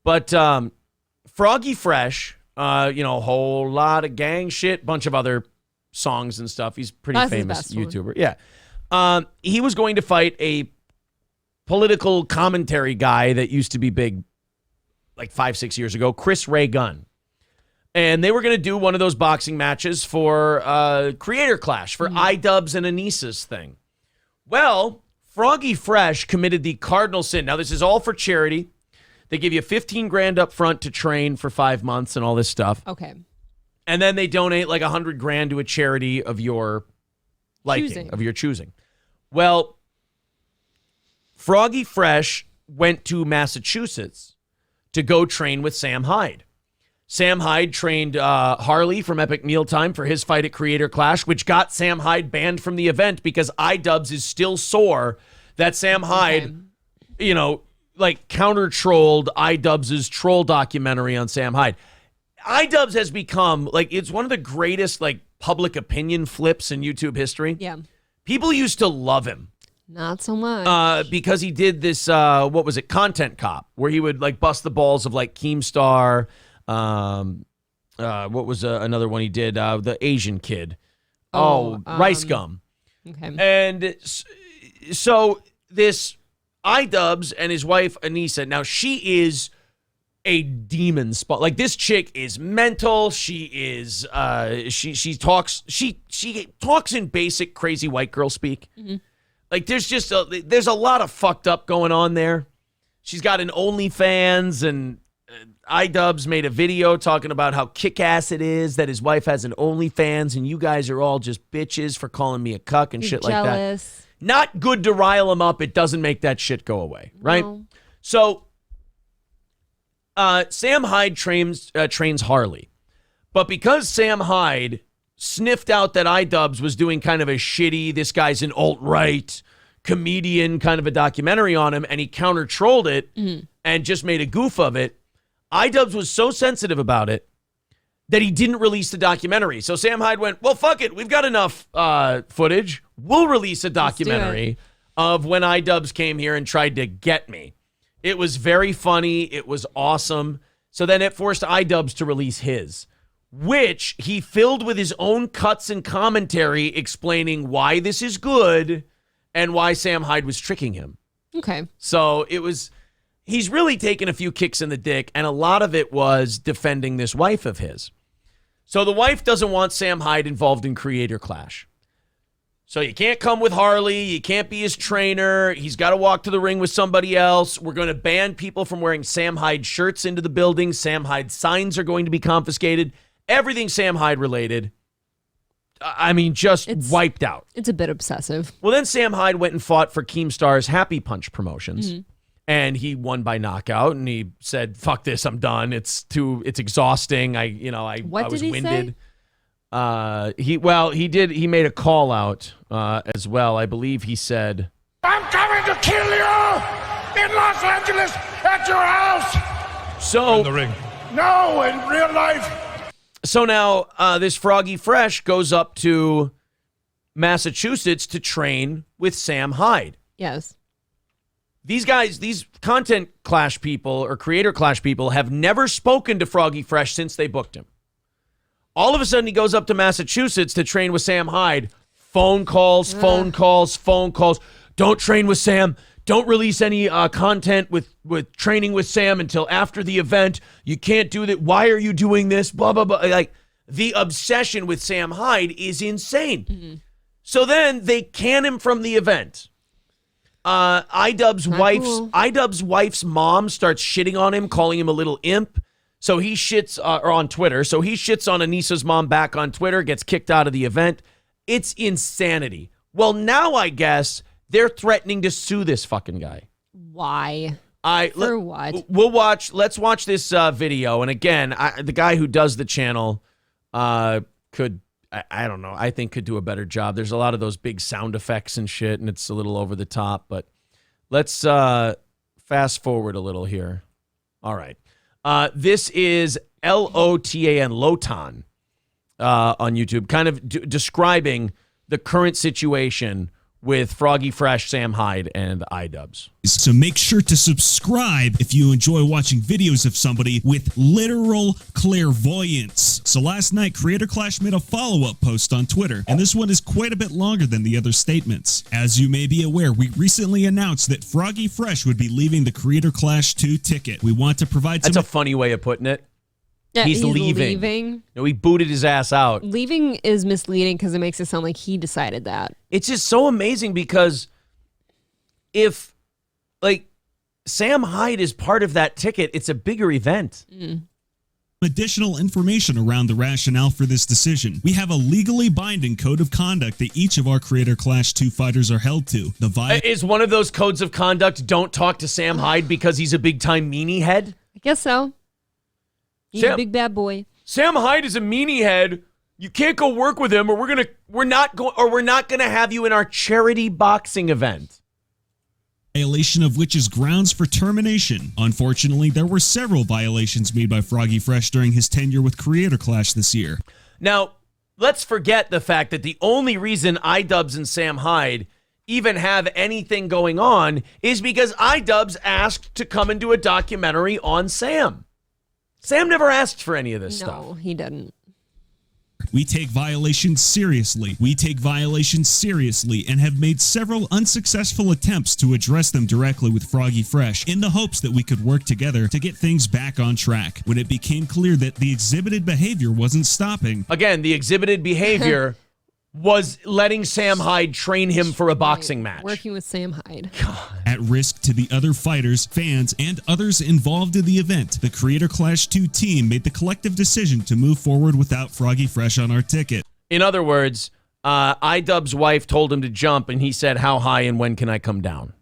But Froggy Fresh, a whole lot of gang shit, bunch of other songs and stuff. He's a pretty famous YouTuber. Yeah. He was going to fight a political commentary guy that used to be big like 5-6 years ago, Chris Ray Gunn. And they were going to do one of those boxing matches for Creator Clash, for Idubbz and Anisa's thing. Well, Froggy Fresh committed the cardinal sin. Now, this is all for charity. They give you $15,000 up front to train for 5 months and all this stuff. Okay. And then they donate like $100,000 to a charity of your liking, of your choosing. Well, Froggy Fresh went to Massachusetts to go train with Sam Hyde. Sam Hyde trained Harley from Epic Mealtime for his fight at Creator Clash, which got Sam Hyde banned from the event because Idubbbz is still sore that Sam Hyde, counter-trolled Idubbbz's troll documentary on Sam Hyde. Idubbbz has become, it's one of the greatest, public opinion flips in YouTube history. Yeah. People used to love him. Not so much. Because he did this, Content Cop, where he would, bust the balls of, Keemstar. What was another one he did? The Asian kid. Rice Gum. Okay. And so this Idubbbz and his wife Anisa. Now she is a demon spot. This chick is mental. She is. She talks. She talks in basic crazy white girl speak. Mm-hmm. There's a lot of fucked up going on there. She's got an OnlyFans and. Idubbbz made a video talking about how kick-ass it is that his wife has an OnlyFans and you guys are all just bitches for calling me a cuck and shit jealous. Like that. Not good to rile him up. It doesn't make that shit go away, right? No. So Sam Hyde trains Harley. But because Sam Hyde sniffed out that Idubbbz was doing kind of a shitty, this guy's an alt-right comedian kind of a documentary on him, and he counter-trolled it and just made a goof of it, Idubbbz was so sensitive about it that he didn't release the documentary. So Sam Hyde went, well, fuck it. We've got enough footage. We'll release a documentary of when Idubbbz came here and tried to get me. It was very funny. It was awesome. So then it forced Idubbbz to release his, which he filled with his own cuts and commentary explaining why this is good and why Sam Hyde was tricking him. Okay. So it was... He's really taken a few kicks in the dick, and a lot of it was defending this wife of his. So the wife doesn't want Sam Hyde involved in Creator Clash. So you can't come with Harley. You can't be his trainer. He's got to walk to the ring with somebody else. We're going to ban people from wearing Sam Hyde shirts into the building. Sam Hyde signs are going to be confiscated. Everything Sam Hyde related. It's wiped out. It's a bit obsessive. Well, then Sam Hyde went and fought for Keemstar's Happy Punch Promotions. Mm-hmm. And he won by knockout, and he said, "Fuck this, I'm done. It's exhausting. I was winded." He made a call out as well. I believe he said, "I'm coming to kill you in Los Angeles at your house." So in the ring. No, in real life. So now this Froggy Fresh goes up to Massachusetts to train with Sam Hyde. Yes. These guys, these Content Clash people or Creator Clash people have never spoken to Froggy Fresh since they booked him. All of a sudden, he goes up to Massachusetts to train with Sam Hyde. Phone calls. Don't train with Sam. Don't release any content with training with Sam until after the event. You can't do that. Why are you doing this? Blah, blah, blah. The obsession with Sam Hyde is insane. Mm-hmm. So then they can him from the event. Idubbbz wife's mom starts shitting on him, calling him a little imp. So he shits on Twitter. So he shits on Anisa's mom back on Twitter, gets kicked out of the event. It's insanity. Well, now I guess they're threatening to sue this fucking guy. Why? For what? Let's watch this video. And again, the guy who does the channel could. I don't know. I think could do a better job. There's a lot of those big sound effects and shit, and it's a little over the top. But let's fast forward a little here. All right. This is Lotan, on YouTube, kind of describing the current situation with Froggy Fresh, Sam Hyde, and Idubbbz. So make sure to subscribe if you enjoy watching videos of somebody with literal clairvoyance. So last night, Creator Clash made a follow-up post on Twitter, and this one is quite a bit longer than the other statements. As you may be aware, we recently announced that Froggy Fresh would be leaving the Creator Clash 2 ticket. We want to provide some... That's a funny way of putting it. Yeah, he's leaving. No, he booted his ass out. Leaving is misleading because it makes it sound like he decided that. It's just so amazing because if, like, Sam Hyde is part of that ticket, it's a bigger event. Additional information around the rationale for this decision. We have a legally binding code of conduct that each of our Creator Clash 2 fighters are held to. Is one of those codes of conduct don't talk to Sam Hyde because he's a big-time meanie head? I guess so. He's a big bad boy. Sam Hyde is a meanie head. You can't go work with him, or we're not gonna have you in our charity boxing event. Violation of which is grounds for termination. Unfortunately, there were several violations made by Froggy Fresh during his tenure with Creator Clash this year. Now, let's forget the fact that the only reason Idubbbz and Sam Hyde even have anything going on is because Idubbbz asked to come and do a documentary on Sam. Sam never asked for any of this stuff. No, he didn't. We take violations seriously. We take violations seriously and have made several unsuccessful attempts to address them directly with Froggy Fresh in the hopes that we could work together to get things back on track. When it became clear that the exhibited behavior wasn't stopping. Again, the exhibited behavior was letting Sam Hyde train him for a boxing match. Working with Sam Hyde. At risk to the other fighters, fans, and others involved in the event, the Creator Clash 2 team made the collective decision to move forward without Froggy Fresh on our ticket. In other words, Idubbbz's wife told him to jump, and he said, how high and when can I come down?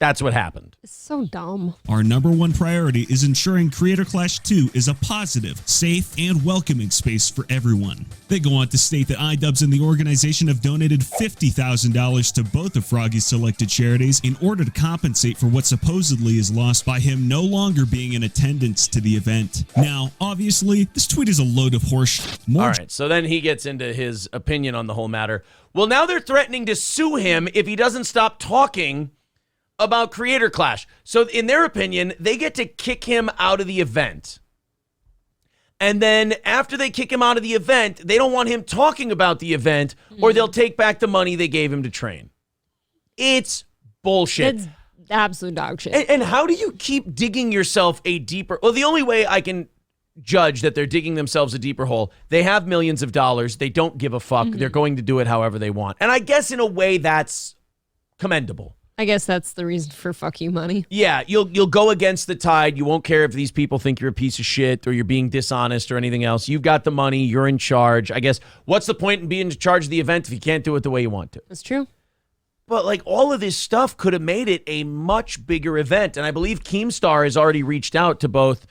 That's what happened. It's so dumb. Our number one priority is ensuring Creator Clash 2 is a positive, safe, and welcoming space for everyone. They go on to state that Idubbbz and the organization have donated $50,000 to both of Froggy's selected charities in order to compensate for what supposedly is lost by him no longer being in attendance to the event. Now, obviously, this tweet is a load of horse. All right, so then he gets into his opinion on the whole matter. Well, now they're threatening to sue him if he doesn't stop talking about Creator Clash. So in their opinion, they get to kick him out of the event. And then after they kick him out of the event, they don't want him talking about the event, or they'll take back the money they gave him to train. It's bullshit. It's absolute dog shit. And how do you keep digging yourself a deeper... Well, the only way I can judge that they're digging themselves a deeper hole, they have millions of dollars. They don't give a fuck. They're going to do it however they want. And I guess in a way that's commendable. I guess that's the reason for fuck you money. Yeah, you'll go against the tide. You won't care if these people think you're a piece of shit or you're being dishonest or anything else. You've got the money. You're in charge. I guess what's the point in being in charge of the event if you can't do it the way you want to? That's true. But like all of this stuff could have made it a much bigger event. And I believe Keemstar has already reached out to both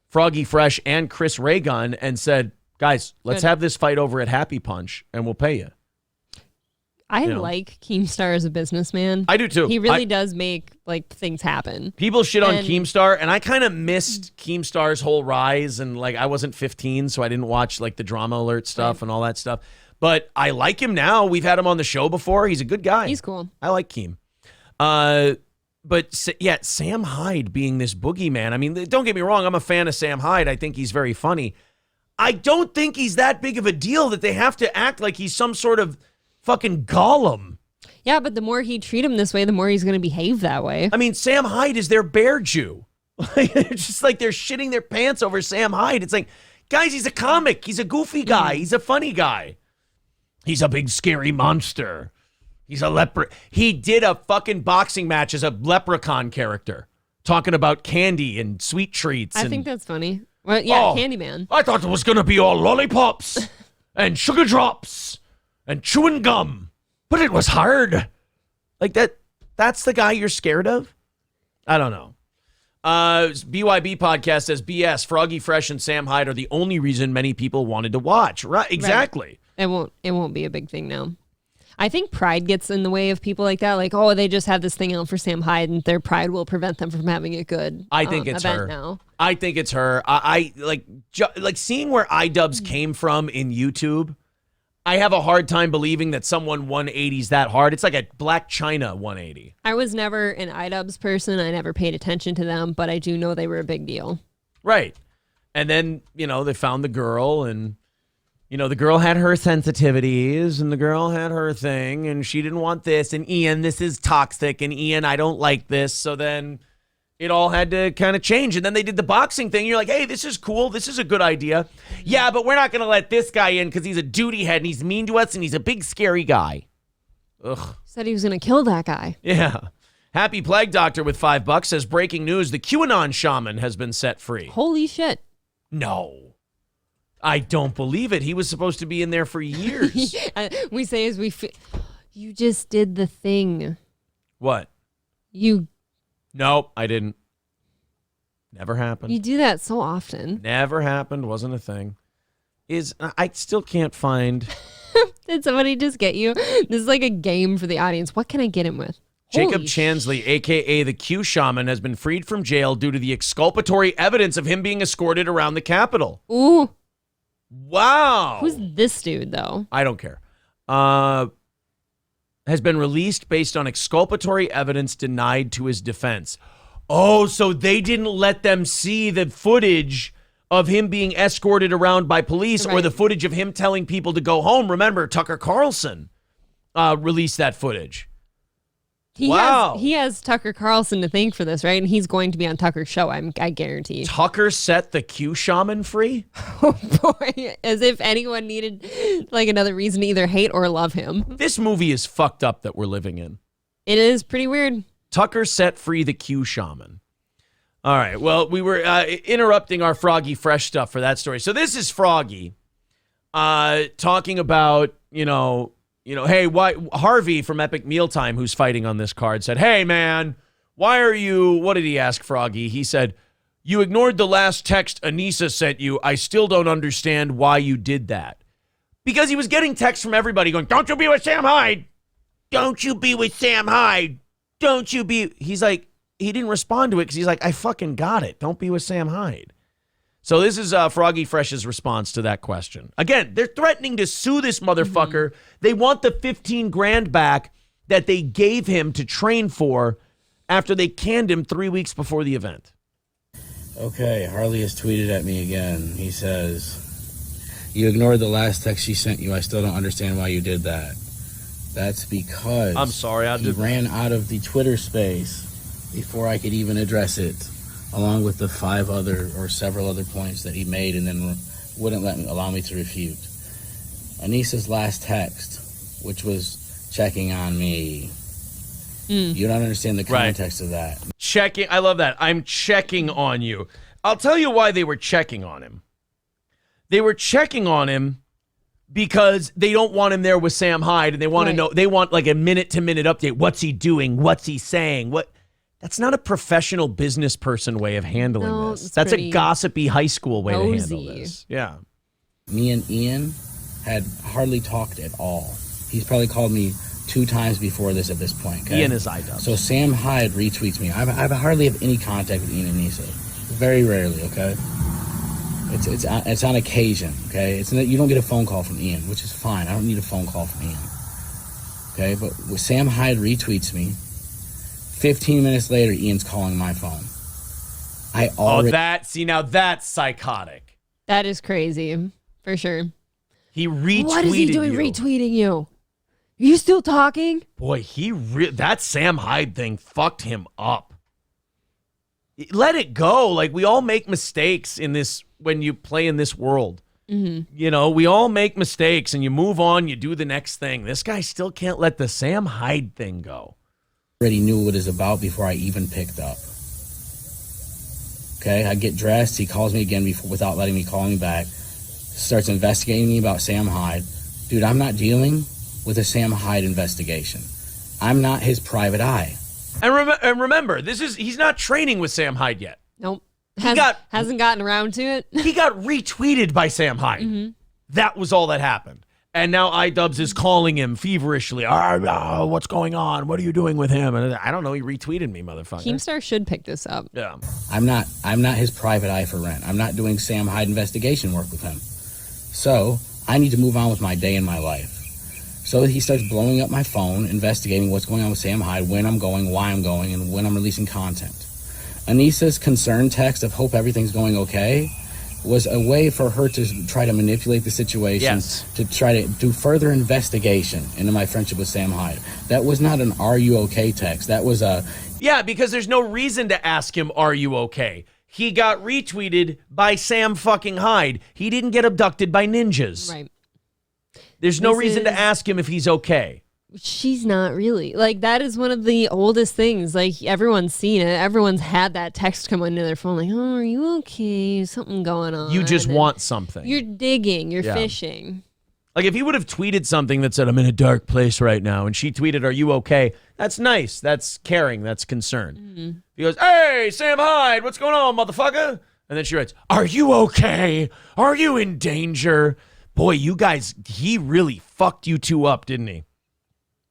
Froggy Fresh and Chris Ray Gun and said, guys, let's have this fight over at Happy Punch and we'll pay you. I like Keemstar as a businessman. I do too. He really does make like things happen. People shit on Keemstar, and I kind of missed Keemstar's whole rise. And like I wasn't 15, so I didn't watch like the Drama Alert stuff and all that stuff. But I like him now. We've had him on the show before. He's a good guy. He's cool. I like Keem. But yeah, Sam Hyde being this boogeyman. I mean, don't get me wrong. I'm a fan of Sam Hyde. I think he's very funny. I don't think he's that big of a deal that they have to act like he's some sort of fucking Gollum. Yeah, but the more he treat him this way, the more he's going to behave that way. I mean, Sam Hyde is their bear Jew. It's just like they're shitting their pants over Sam Hyde. It's like, guys, he's a comic. He's a goofy guy. He's a funny guy. He's a big scary monster. He's a leper. He did a fucking boxing match as a leprechaun character, talking about candy and sweet treats. I think that's funny. Well, yeah, Candyman. I thought it was going to be all lollipops and sugar drops and chewing gum, but it was hard. Like that's the guy you're scared of? I don't know. BYB podcast says BS, Froggy Fresh and Sam Hyde are the only reason many people wanted to watch. Right, exactly. Right. It won't be a big thing now. I think pride gets in the way of people like that. Like, oh, they just have this thing out for Sam Hyde, and their pride will prevent them from having a good I think it's event her. Now. I think it's her. I like seeing where Idubbbz came from in YouTube. I have a hard time believing that someone 180s that hard. It's like a Black China 180. I was never an Idubbbz person. I never paid attention to them, but I do know they were a big deal. Right. And then, they found the girl, and, the girl had her sensitivities, and the girl had her thing, and she didn't want this, and Ian, this is toxic, and Ian, I don't like this. So then it all had to kind of change. And then they did the boxing thing. You're like, hey, this is cool. This is a good idea. Yeah, but we're not going to let this guy in because he's a duty head, and he's mean to us, and he's a big, scary guy. Ugh. Said he was going to kill that guy. Yeah. Happy Plague Doctor with $5 says, breaking news, the QAnon shaman has been set free. Holy shit. No. I don't believe it. He was supposed to be in there for years. We say as you just did the thing. What? Nope, I didn't. Never happened. You do that so often. Never happened. Wasn't a thing. I still can't find. Did somebody just get you? This is like a game for the audience. What can I get him with? Jacob Chansley, a.k.a. the Q Shaman, has been freed from jail due to the exculpatory evidence of him being escorted around the Capitol. Ooh. Wow. Who's this dude, though? I don't care. Has been released based on exculpatory evidence denied to his defense. Oh, so they didn't let them see the footage of him being escorted around by police or the footage of him telling people to go home. Remember, Tucker Carlson released that footage. He has Tucker Carlson to thank for this, right? And he's going to be on Tucker's show, I guarantee. Tucker set the Q Shaman free? Oh, boy. As if anyone needed like another reason to either hate or love him. This movie is fucked up that we're living in. It is pretty weird. Tucker set free the Q Shaman. All right. Well, we were interrupting our Froggy Fresh stuff for that story. So this is Froggy talking about, hey, why Harvey from Epic Mealtime, who's fighting on this card, said, hey, man, why are you, what did he ask Froggy? He said, you ignored the last text Anisa sent you. I still don't understand why you did that. Because he was getting texts from everybody going, don't you be with Sam Hyde. Don't you be with Sam Hyde. Don't you be. He's like, he didn't respond to it because he's like, I fucking got it. Don't be with Sam Hyde. So this is Froggy Fresh's response to that question. Again, they're threatening to sue this motherfucker. They want the $15,000 back that they gave him to train for after they canned him 3 weeks before the event. Okay, Harley has tweeted at me again. He says, you ignored the last text she sent you. I still don't understand why you did that. That's because I'm sorry, he ran out of the Twitter space before I could even address it, along with the several other points that he made and then wouldn't allow me to refute. Anisa's last text, which was checking on me. You don't understand the context of that. Checking, I love that. I'm checking on you. I'll tell you why they were checking on him. They were checking on him because they don't want him there with Sam Hyde, and they want to know, they want like a minute-to-minute update. What's he doing? What's he saying? That's not a professional business person way of handling this. That's a gossipy high school way to handle this. Yeah. Me and Ian had hardly talked at all. He's probably called me 2 times before this at this point. Okay? Ian is Idubbbz. So Sam Hyde retweets me. I hardly have any contact with Ian and Anisa. Very rarely, okay? It's on occasion, okay? You don't get a phone call from Ian, which is fine. I don't need a phone call from Ian. Okay, but when Sam Hyde retweets me, 15 minutes later, Ian's calling my phone. Now that's psychotic. That is crazy, for sure. He retweeted What is he doing retweeting you? Are you still talking? Boy, that Sam Hyde thing fucked him up. Let it go. Like, we all make mistakes in this when you play in this world. Mm-hmm. We all make mistakes, and you move on, you do the next thing. This guy still can't let the Sam Hyde thing go. Already knew what it's about before I even picked up. Okay, I get dressed. He calls me again without letting me call me back. Starts investigating me about Sam Hyde. Dude, I'm not dealing with a Sam Hyde investigation. I'm not his private eye. And remember, he's not training with Sam Hyde yet. Nope. Hasn't gotten around to it. He got retweeted by Sam Hyde. Mm-hmm. That was all that happened. And now Idubbbz is calling him feverishly. What's going on? What are you doing with him? And I don't know. He retweeted me, motherfucker. Keemstar should pick this up. Yeah. I'm not his private eye for rent. I'm not doing Sam Hyde investigation work with him. So I need to move on with my day and my life. So he starts blowing up my phone, investigating what's going on with Sam Hyde, when I'm going, why I'm going, and when I'm releasing content. Anisa's concern text of hope everything's going okay was a way for her to try to manipulate the situation, to try to do further investigation into my friendship with Sam Hyde. That was not an "Are you okay?" text. That was a... Yeah, because there's no reason to ask him, are you okay? He got retweeted by Sam fucking Hyde. He didn't get abducted by ninjas. Right. There's no reason to ask him if he's okay. She's not really. Like, that is one of the oldest things. Like, everyone's seen it. Everyone's had that text come into their phone like, oh, are you okay? Is something going on? You just want something. You're digging. You're fishing. Like, if he would have tweeted something that said, I'm in a dark place right now, and she tweeted, are you okay? That's nice. That's caring. That's concern. Mm-hmm. He goes, hey, Sam Hyde, what's going on, motherfucker? And then she writes, are you okay? Are you in danger? Boy, you guys, he really fucked you two up, didn't he?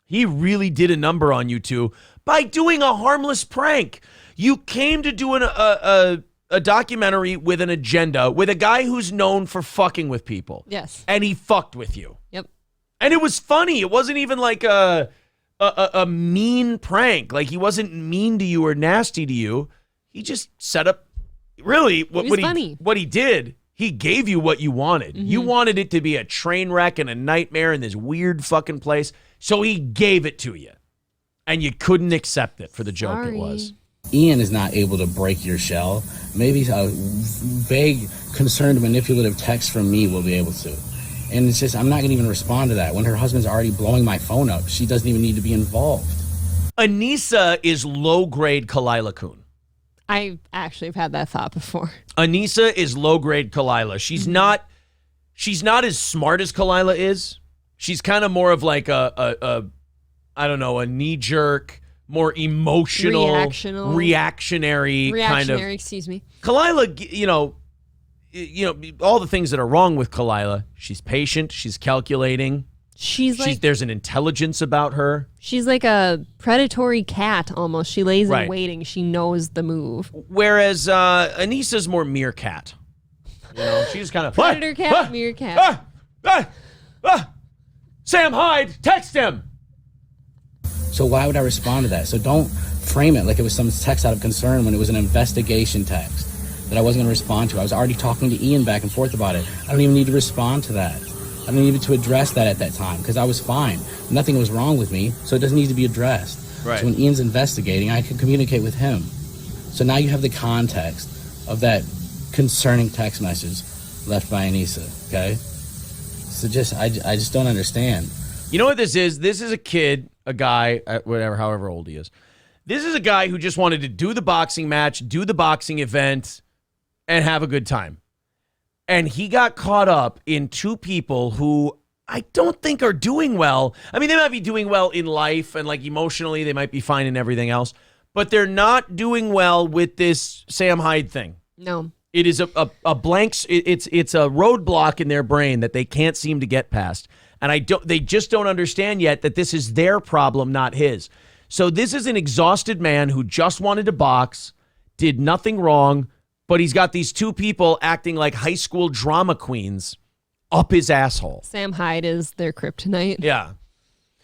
He really did a number on you two by doing a harmless prank. You came to do a documentary with an agenda with a guy who's known for fucking with people. Yes. And he fucked with you. Yep. And it was funny. It wasn't even like a mean prank. Like, he wasn't mean to you or nasty to you. He just set up, really, what he did. He gave you what you wanted. Mm-hmm. You wanted it to be a train wreck and a nightmare in this weird fucking place. So he gave it to you. And you couldn't accept it for the joke it was. Ian is not able to break your shell. Maybe a vague, concerned, manipulative text from me will be able to. And it's just, I'm not going to even respond to that. When her husband's already blowing my phone up, she doesn't even need to be involved. Anisa is low-grade Kalila Kun. I actually have had that thought before. Anisa is low-grade Kalila. She's not as smart as Kalila is. She's kind of more of like a I don't know, a knee-jerk, more emotional, reactionary kind of. Excuse me. Kalila, you know, all the things that are wrong with Kalila. She's patient. She's calculating. There's an intelligence about her. She's like a predatory cat almost. She lays in waiting. She knows the move. Whereas Anisa's more meerkat. You know, she's kind of predator cat, meerkat. Sam Hyde, text him. So why would I respond to that? So don't frame it like it was some text out of concern when it was an investigation text that I wasn't going to respond to. I was already talking to Ian back and forth about it. I don't even need to respond to that. I don't need to address that at that time because I was fine. Nothing was wrong with me, so it doesn't need to be addressed. Right. So when Ian's investigating, I can communicate with him. So now you have the context of that concerning text message left by Anisa, okay? So I just don't understand. You know what this is? This is a kid, a guy, whatever, however old he is. This is a guy who just wanted to do the boxing match, do the boxing event, and have a good time. And he got caught up in two people who I don't think are doing well. I mean, they might be doing well in life and like emotionally, they might be fine in everything else, but they're not doing well with this Sam Hyde thing. No. It is a blank. It's a roadblock in their brain that they can't seem to get past. And they just don't understand yet that this is their problem, not his. So this is an exhausted man who just wanted to box, did nothing wrong, but he's got these two people acting like high school drama queens up his asshole. Sam Hyde is their kryptonite. Yeah.